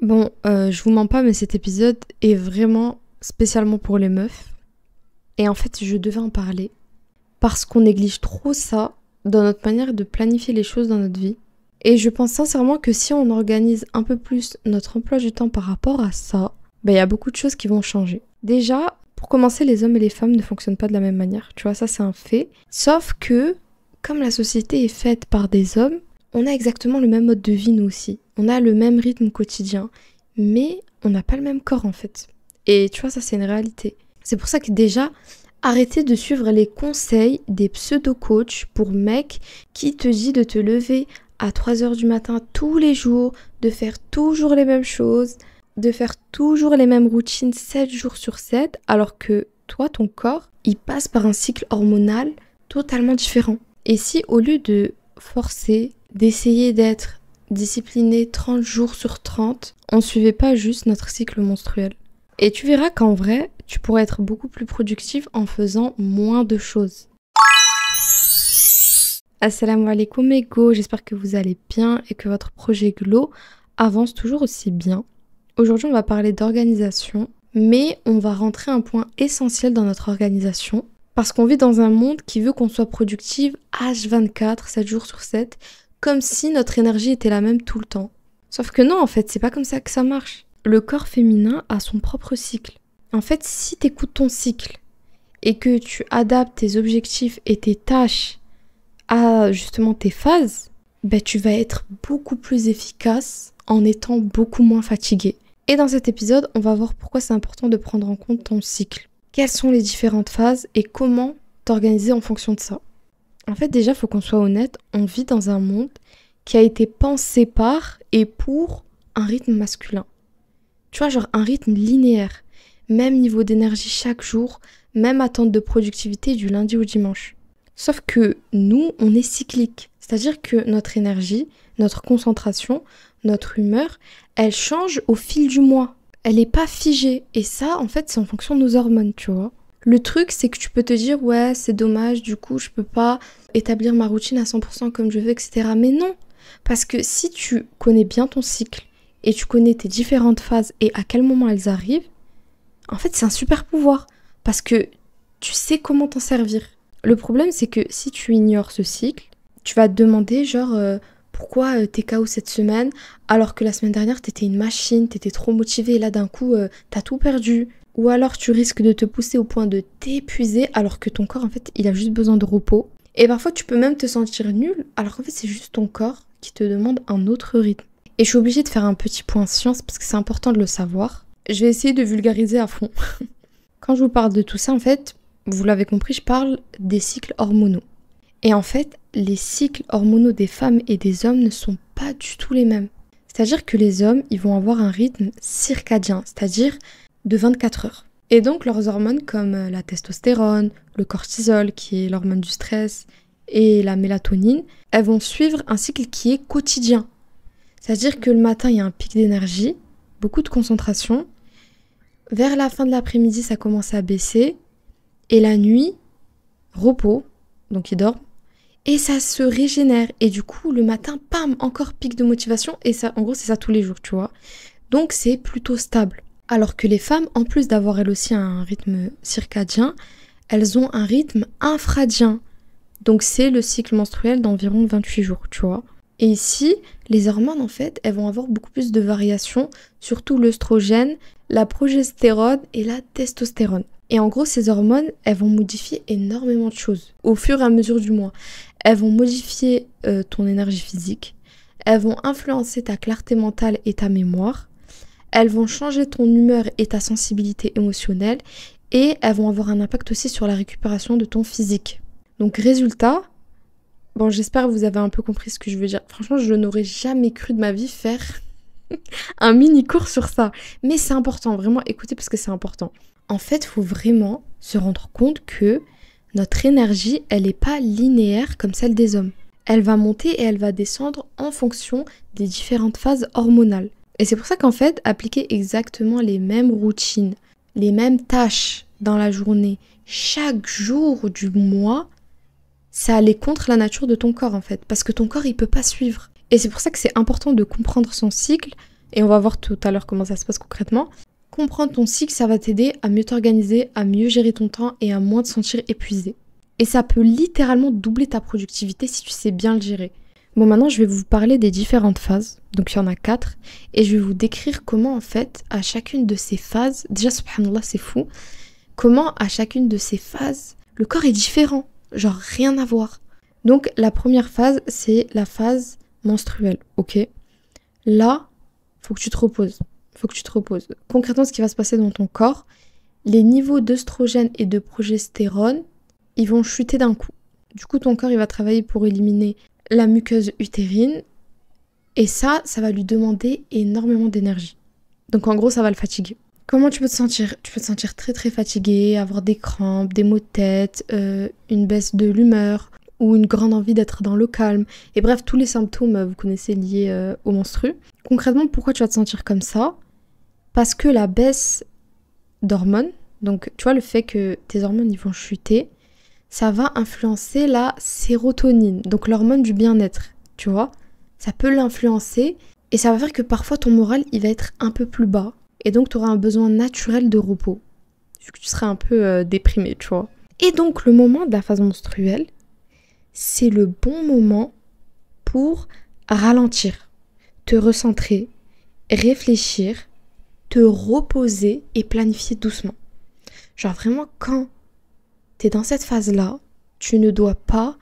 Bon, je vous mens pas, mais cet épisode est vraiment spécialement pour les meufs. Et en fait, je devais en parler parce qu'on néglige trop ça dans notre manière de planifier les choses dans notre vie. Et je pense sincèrement que si on organise un peu plus notre emploi du temps par rapport à ça, il y a beaucoup de choses qui vont changer. Déjà, pour commencer, les hommes et les femmes ne fonctionnent pas de la même manière. Tu vois, ça c'est un fait. Sauf que, comme la société est faite par des hommes, on a exactement le même mode de vie nous aussi. On a le même rythme quotidien. Mais on n'a pas le même corps en fait. Et tu vois, ça c'est une réalité. C'est pour ça que déjà, arrêtez de suivre les conseils des pseudo-coachs pour mecs qui te disent de te lever à 3 heures du matin tous les jours, de faire toujours les mêmes choses, de faire toujours les mêmes routines 7 jours sur 7, alors que toi, ton corps, il passe par un cycle hormonal totalement différent. Et si au lieu de forcer, d'essayer d'être discipliné 30 jours sur 30, on ne suivait pas juste notre cycle menstruel. Et tu verras qu'en vrai, tu pourrais être beaucoup plus productif en faisant moins de choses. Assalamu alaikum mes go, j'espère que vous allez bien et que votre projet Glow avance toujours aussi bien. Aujourd'hui, on va parler d'organisation, mais on va rentrer un point essentiel dans notre organisation parce qu'on vit dans un monde qui veut qu'on soit productive H24, 7 jours sur 7, comme si notre énergie était la même tout le temps. Sauf que non, en fait, c'est pas comme ça que ça marche. Le corps féminin a son propre cycle. En fait, si tu écoutes ton cycle et que tu adaptes tes objectifs et tes tâches à justement tes phases, tu vas être beaucoup plus efficace en étant beaucoup moins fatigué. Et dans cet épisode, on va voir pourquoi c'est important de prendre en compte ton cycle. Quelles sont les différentes phases et comment t'organiser en fonction de ça. En fait, déjà, il faut qu'on soit honnête, on vit dans un monde qui a été pensé par et pour un rythme masculin. Tu vois, genre un rythme linéaire. Même niveau d'énergie chaque jour, même attente de productivité du lundi au dimanche. Sauf que nous, on est cyclique. C'est-à-dire que notre énergie, notre concentration, notre humeur, elle change au fil du mois. Elle n'est pas figée. Et ça, en fait, c'est en fonction de nos hormones, tu vois. Le truc, c'est que tu peux te dire, ouais, c'est dommage, du coup, je peux pas établir ma routine à 100% comme je veux, etc. Mais non, parce que si tu connais bien ton cycle et tu connais tes différentes phases et à quel moment elles arrivent, en fait, c'est un super pouvoir parce que tu sais comment t'en servir. Le problème, c'est que si tu ignores ce cycle, tu vas te demander, genre, pourquoi t'es KO cette semaine alors que la semaine dernière, t'étais une machine, t'étais trop motivée et là, d'un coup, t'as tout perdu. Ou alors, tu risques de te pousser au point de t'épuiser alors que ton corps, en fait, il a juste besoin de repos. Et parfois, tu peux même te sentir nul alors qu'en fait, c'est juste ton corps qui te demande un autre rythme. Et je suis obligée de faire un petit point science parce que c'est important de le savoir. Je vais essayer de vulgariser à fond. Quand je vous parle de tout ça, en fait, vous l'avez compris, je parle des cycles hormonaux. Et en fait, les cycles hormonaux des femmes et des hommes ne sont pas du tout les mêmes. C'est-à-dire que les hommes, ils vont avoir un rythme circadien, c'est-à-dire de 24 heures. Et donc, leurs hormones comme la testostérone, le cortisol, qui est l'hormone du stress, et la mélatonine, elles vont suivre un cycle qui est quotidien. C'est-à-dire que le matin, il y a un pic d'énergie, beaucoup de concentration. Vers la fin de l'après-midi, ça commence à baisser. Et la nuit, repos, donc ils dorment. Et ça se régénère. Et du coup, le matin, pam, encore pic de motivation. Et ça, en gros, c'est ça tous les jours, tu vois. Donc, c'est plutôt stable. Alors que les femmes, en plus d'avoir elles aussi un rythme circadien, elles ont un rythme infradien. Donc, c'est le cycle menstruel d'environ 28 jours, tu vois. Et ici, les hormones, en fait, elles vont avoir beaucoup plus de variations, surtout l'œstrogène, la progestérone et la testostérone. Et en gros, ces hormones, elles vont modifier énormément de choses, au fur et à mesure du mois. Elles vont modifier ton énergie physique, elles vont influencer ta clarté mentale et ta mémoire, elles vont changer ton humeur et ta sensibilité émotionnelle, et elles vont avoir un impact aussi sur la récupération de ton physique. Donc résultat, bon, j'espère que vous avez un peu compris ce que je veux dire. Franchement, je n'aurais jamais cru de ma vie faire un mini cours sur ça. Mais c'est important, vraiment écoutez parce que c'est important. En fait, il faut vraiment se rendre compte que notre énergie, elle n'est pas linéaire comme celle des hommes. Elle va monter et elle va descendre en fonction des différentes phases hormonales. Et c'est pour ça qu'en fait, appliquer exactement les mêmes routines, les mêmes tâches dans la journée, chaque jour du mois, ça allait contre la nature de ton corps en fait. Parce que ton corps, il peut pas suivre. Et c'est pour ça que c'est important de comprendre son cycle, Et on va voir tout à l'heure comment ça se passe concrètement. Comprendre ton cycle, ça va t'aider à mieux t'organiser, à mieux gérer ton temps et à moins te sentir épuisé. Et ça peut littéralement doubler ta productivité si tu sais bien le gérer. Bon, maintenant, je vais vous parler des différentes phases. Donc, il y en a 4. Et je vais vous décrire comment, en fait, à chacune de ces phases, déjà, subhanallah, c'est fou, comment à chacune de ces phases, le corps est différent. Genre, rien à voir. Donc, la première phase, c'est la phase menstruelle, ok? Là, faut que tu te reposes. Faut que tu te reposes. Concrètement, ce qui va se passer dans ton corps, les niveaux d'œstrogène et de progestérone, ils vont chuter d'un coup. Du coup, ton corps, il va travailler pour éliminer la muqueuse utérine. Et ça va lui demander énormément d'énergie. Donc, en gros, ça va le fatiguer. Comment tu peux te sentir? Tu peux te sentir très, très fatigué, avoir des crampes, des maux de tête, une baisse de l'humeur ou une grande envie d'être dans le calme. Et bref, tous les symptômes, vous connaissez, liés au menstru. Concrètement, pourquoi tu vas te sentir comme ça? Parce que la baisse d'hormones, donc tu vois, le fait que tes hormones ils vont chuter, ça va influencer la sérotonine, donc l'hormone du bien-être, tu vois. Ça peut l'influencer et ça va faire que parfois ton moral il va être un peu plus bas et donc tu auras un besoin naturel de repos, vu que tu seras un peu déprimé, tu vois. Et donc le moment de la phase menstruelle, c'est le bon moment pour ralentir, te recentrer, réfléchir, te reposer et planifier doucement. Genre vraiment quand t'es dans cette phase-là, tu ne dois pas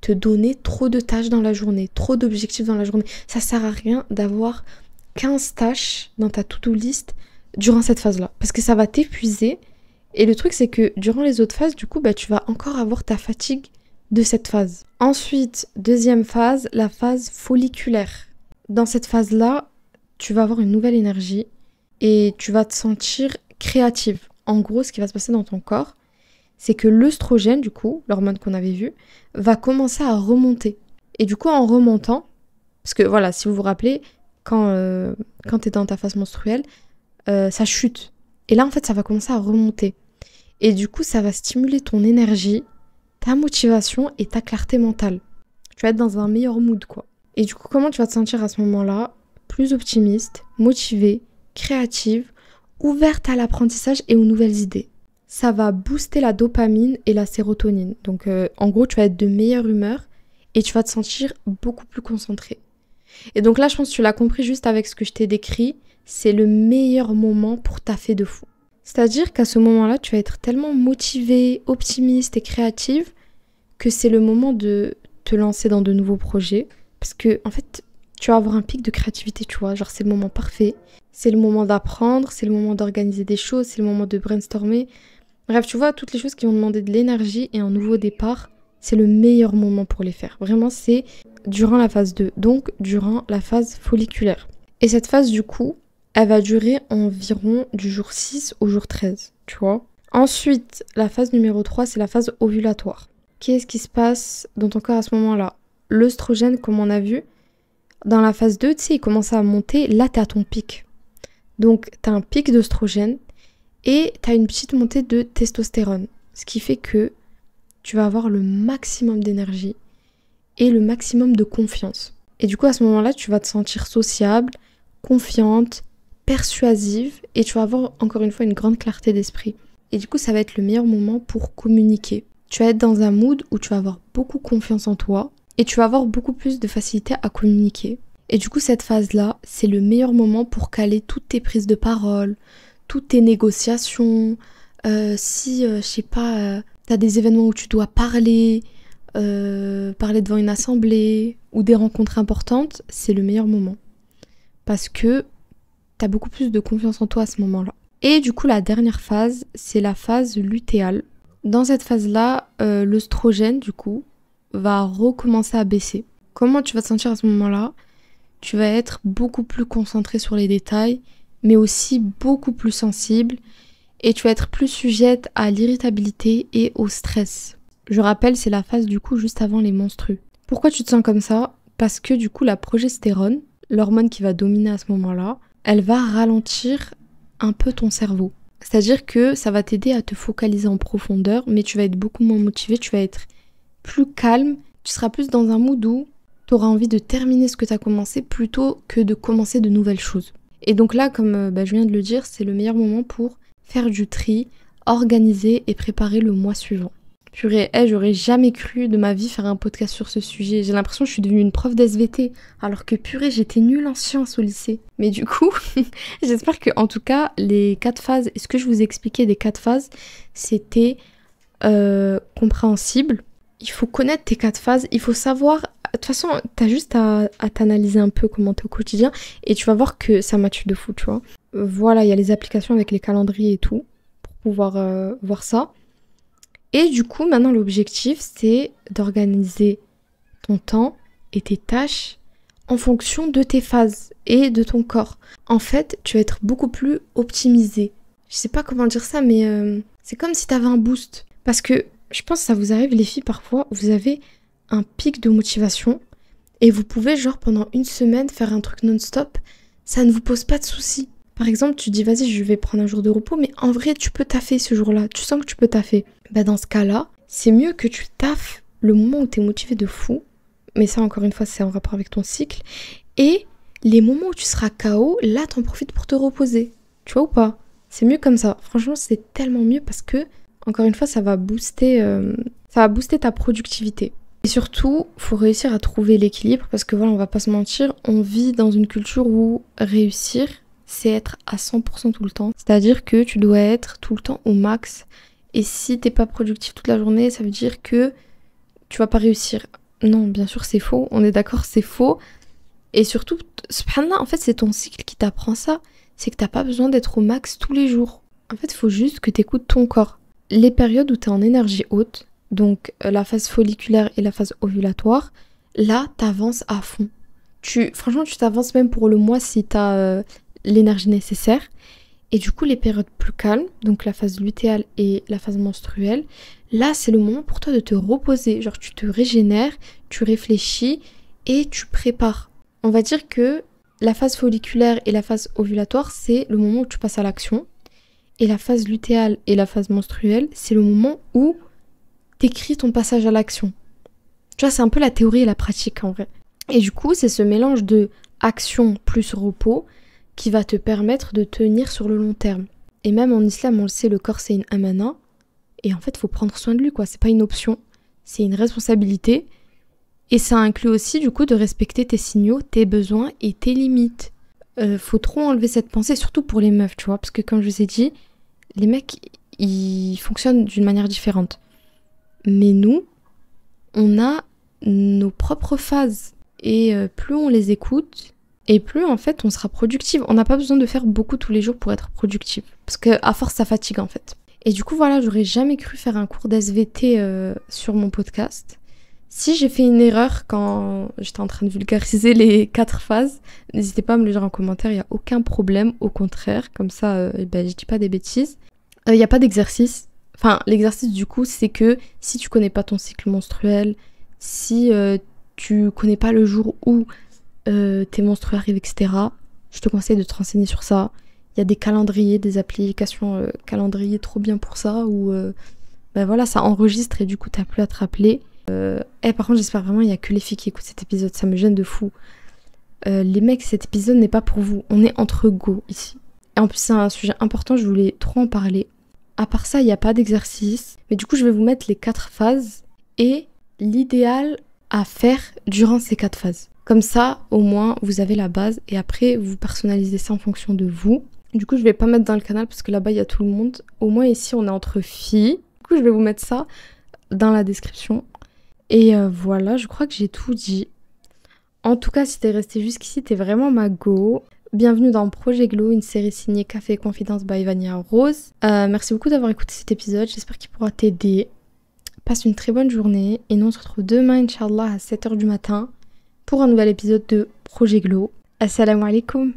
te donner trop de tâches dans la journée, trop d'objectifs dans la journée. Ça sert à rien d'avoir 15 tâches dans ta to-do list durant cette phase-là. Parce que ça va t'épuiser. Et le truc, c'est que durant les autres phases, du coup, tu vas encore avoir ta fatigue de cette phase. Ensuite, deuxième phase, la phase folliculaire. Dans cette phase-là, tu vas avoir une nouvelle énergie et tu vas te sentir créative. En gros, ce qui va se passer dans ton corps, c'est que l'œstrogène, du coup, l'hormone qu'on avait vue, va commencer à remonter. Et du coup, en remontant, parce que voilà, si vous vous rappelez, quand tu es dans ta phase menstruelle, ça chute. Et là, en fait, ça va commencer à remonter. Et du coup, ça va stimuler ton énergie, ta motivation et ta clarté mentale. Tu vas être dans un meilleur mood, quoi. Et du coup, comment tu vas te sentir à ce moment-là? Plus optimiste, motivée, créative, ouverte à l'apprentissage et aux nouvelles idées. Ça va booster la dopamine et la sérotonine. Donc en gros, tu vas être de meilleure humeur et tu vas te sentir beaucoup plus concentré. Et donc là, je pense que tu l'as compris juste avec ce que je t'ai décrit, c'est le meilleur moment pour taffer de fou. C'est-à-dire qu'à ce moment-là, tu vas être tellement motivée, optimiste et créative que c'est le moment de te lancer dans de nouveaux projets. Parce que en fait, tu vas avoir un pic de créativité, tu vois. Genre, c'est le moment parfait. C'est le moment d'apprendre, c'est le moment d'organiser des choses, c'est le moment de brainstormer. Bref, tu vois, toutes les choses qui vont demander de l'énergie et un nouveau départ, c'est le meilleur moment pour les faire. Vraiment, c'est durant la phase 2, donc durant la phase folliculaire. Et cette phase, du coup, elle va durer environ du jour 6 au jour 13, tu vois. Ensuite, la phase numéro 3, c'est la phase ovulatoire. Qu'est-ce qui se passe dans ton corps à ce moment-là? L'œstrogène, comme on a vu, dans la phase 2, tu sais, il commence à monter, là, t'es à ton pic. Donc, t'as un pic d'œstrogène, et tu as une petite montée de testostérone, ce qui fait que tu vas avoir le maximum d'énergie et le maximum de confiance. Et du coup, à ce moment-là, tu vas te sentir sociable, confiante, persuasive et tu vas avoir encore une fois une grande clarté d'esprit. Et du coup, ça va être le meilleur moment pour communiquer. Tu vas être dans un mood où tu vas avoir beaucoup confiance en toi et tu vas avoir beaucoup plus de facilité à communiquer. Et du coup, cette phase-là, c'est le meilleur moment pour caler toutes tes prises de parole, toutes tes négociations, si, je sais pas, t'as des événements où tu dois parler devant une assemblée ou des rencontres importantes, c'est le meilleur moment. Parce que t'as beaucoup plus de confiance en toi à ce moment-là. Et du coup, la dernière phase, c'est la phase lutéale. Dans cette phase-là, l'œstrogène, du coup, va recommencer à baisser. Comment tu vas te sentir à ce moment-là? Tu vas être beaucoup plus concentré sur les détails, mais aussi beaucoup plus sensible et tu vas être plus sujette à l'irritabilité et au stress. Je rappelle, c'est la phase du coup juste avant les menstrues. Pourquoi tu te sens comme ça? Parce que du coup la progestérone, l'hormone qui va dominer à ce moment-là, elle va ralentir un peu ton cerveau. C'est-à-dire que ça va t'aider à te focaliser en profondeur, mais tu vas être beaucoup moins motivé, tu vas être plus calme, tu seras plus dans un mood où tu tu auras envie de terminer ce que tu as commencé plutôt que de commencer de nouvelles choses. Et donc là, comme je viens de le dire, c'est le meilleur moment pour faire du tri, organiser et préparer le mois suivant. Purée, j'aurais jamais cru de ma vie faire un podcast sur ce sujet. J'ai l'impression que je suis devenue une prof d'SVT, alors que purée, j'étais nulle en sciences au lycée. Mais du coup, j'espère que en tout cas, les 4 phases, et ce que je vous ai expliqué des 4 phases, c'était compréhensible. Il faut connaître tes 4 phases, il faut savoir... De toute façon, t'as juste à t'analyser un peu comment t'es au quotidien, et tu vas voir que ça matche de fou, tu vois. Voilà, il y a les applications avec les calendriers et tout, pour pouvoir voir ça. Et du coup, maintenant, l'objectif, c'est d'organiser ton temps et tes tâches en fonction de tes phases et de ton corps. En fait, tu vas être beaucoup plus optimisé. Je sais pas comment dire ça, mais c'est comme si tu avais un boost. Parce que je pense que ça vous arrive, les filles, parfois, vous avez un pic de motivation et vous pouvez, genre, pendant une semaine, faire un truc non-stop. Ça ne vous pose pas de soucis. Par exemple, tu dis, vas-y, je vais prendre un jour de repos, mais en vrai, tu peux taffer ce jour-là. Tu sens que tu peux taffer. Dans ce cas-là, c'est mieux que tu taffes le moment où tu es motivé de fou. Mais ça, encore une fois, c'est en rapport avec ton cycle. Et les moments où tu seras KO, là, t'en profites pour te reposer. Tu vois ou pas? C'est mieux comme ça. Franchement, c'est tellement mieux parce que, encore une fois, ça va booster ta productivité. Et surtout, faut réussir à trouver l'équilibre parce que voilà, on va pas se mentir, on vit dans une culture où réussir, c'est être à 100% tout le temps. C'est-à-dire que tu dois être tout le temps au max. Et si t'es pas productif toute la journée, ça veut dire que tu vas pas réussir. Non, bien sûr, c'est faux. On est d'accord, c'est faux. Et surtout, subhanallah, en fait, c'est ton cycle qui t'apprend ça. C'est que t'as pas besoin d'être au max tous les jours. En fait, il faut juste que t'écoutes ton corps. Les périodes où t'es en énergie haute, donc la phase folliculaire et la phase ovulatoire, là, t'avances à fond. Franchement, tu t'avances même pour le mois si t'as l'énergie nécessaire. Et du coup, les périodes plus calmes, donc la phase lutéale et la phase menstruelle, là, c'est le moment pour toi de te reposer. Genre, tu te régénères, tu réfléchis et tu prépares. On va dire que la phase folliculaire et la phase ovulatoire, c'est le moment où tu passes à l'action. Et la phase lutéale et la phase menstruelle, c'est le moment où t'écris ton passage à l'action. Tu vois, c'est un peu la théorie et la pratique en vrai. Et du coup, c'est ce mélange de action plus repos qui va te permettre de tenir sur le long terme. Et même en islam, on le sait, le corps c'est une amana. Et en fait, il faut prendre soin de lui, quoi. C'est pas une option, c'est une responsabilité. Et ça inclut aussi, du coup, de respecter tes signaux, tes besoins et tes limites. Faut trop enlever cette pensée, surtout pour les meufs, tu vois. Parce que comme je vous ai dit, les mecs, ils fonctionnent d'une manière différente. Mais nous, on a nos propres phases. Et plus on les écoute, et plus en fait on sera productive. On n'a pas besoin de faire beaucoup tous les jours pour être productive. Parce qu'à force ça fatigue en fait. Et du coup voilà, j'aurais jamais cru faire un cours d'SVT sur mon podcast. Si j'ai fait une erreur quand j'étais en train de vulgariser les 4 phases, n'hésitez pas à me le dire en commentaire, il n'y a aucun problème, au contraire. Comme ça, je dis pas des bêtises. Il n'y a pas d'exercice. Enfin, l'exercice du coup, c'est que si tu connais pas ton cycle menstruel, si tu connais pas le jour où tes menstrues arrivent, etc., je te conseille de te renseigner sur ça. Il y a des calendriers, des applications calendrier trop bien pour ça, où voilà, ça enregistre et du coup t'as plus à te rappeler. Par contre, j'espère vraiment il n'y a que les filles qui écoutent cet épisode, ça me gêne de fou. Les mecs, cet épisode n'est pas pour vous, on est entre go ici. Et en plus, c'est un sujet important, je voulais trop en parler. À part ça, il n'y a pas d'exercice, mais du coup, je vais vous mettre les 4 phases et l'idéal à faire durant ces 4 phases. Comme ça, au moins, vous avez la base et après, vous personnalisez ça en fonction de vous. Du coup, je vais pas mettre dans le canal parce que là-bas, il y a tout le monde. Au moins, ici, on est entre filles. Du coup, je vais vous mettre ça dans la description. Et voilà, je crois que j'ai tout dit. En tout cas, si t'es resté jusqu'ici, t'es vraiment ma go. Bienvenue dans Projet Glow, une série signée Café et Confidence by Vania Rose. Merci beaucoup d'avoir écouté cet épisode, j'espère qu'il pourra t'aider. Passe une très bonne journée et nous on se retrouve demain, Inch'Allah, à 7h du matin pour un nouvel épisode de Projet Glow. Assalamu alaikum.